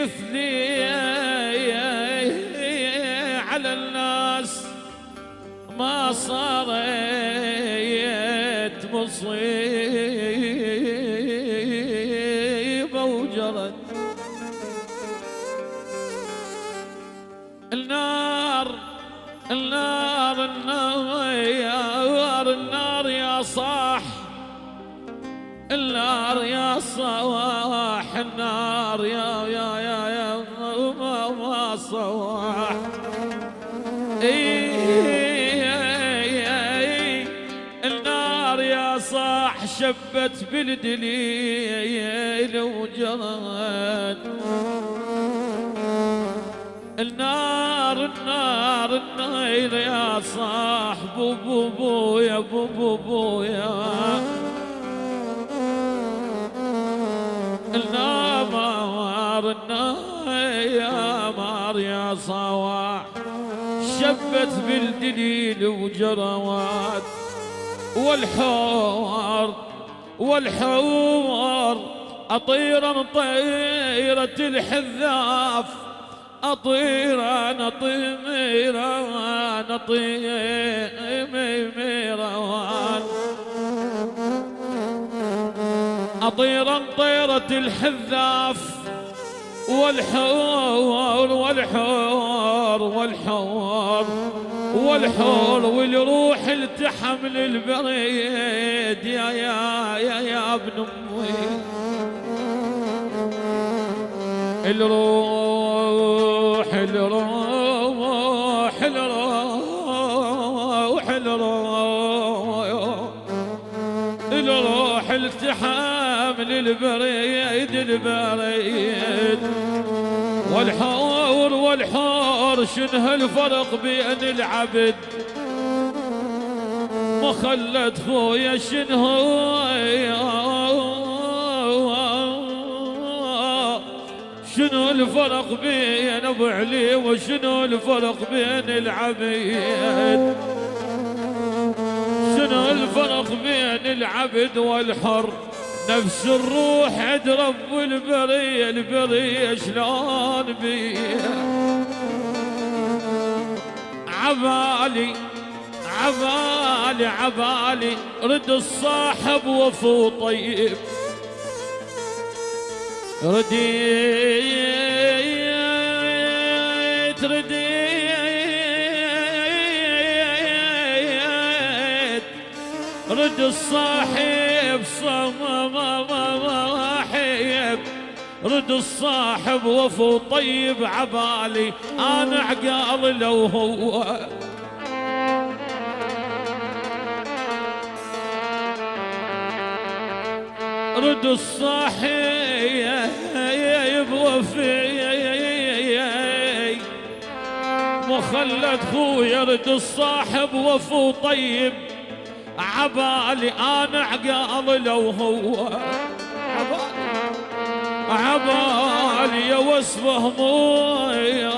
مثلي على الناس ما صارت مصيبة وجرت. النار النار النار النار يا صاح، النار يا صواح، النار يا ما صواح. النار يا صاح شبت بالدليل وجرت. النار يا صاح بو يا بو يا النار يا صواح شبت بالدليل وجروات. والحور أطيرا طيرة الحذاف، أطيرا أطيرا طيرة الحذاف. والحور والروح التحم للبريد يا ابن امي. الروح التحم للبريد. والحور شنه الفرق بين العبد مخلد خويا شنه الفرق بين ابو علي وشنو الفرق بين العبيد. شنو الفرق بين العبد والحر؟ نفس الروح عند رب البرية شلون بيه. عبالي رد الصاحب وفو طيب. رديت رد الصاحب صاحب. رد الصاحب وفو طيب. عبالي انا عقال لو هو رد الصاحب وفي مخلد خويا. رد الصاحب وفو طيب. عبالي انا عقال لو هو عبالي يا وصفه مويا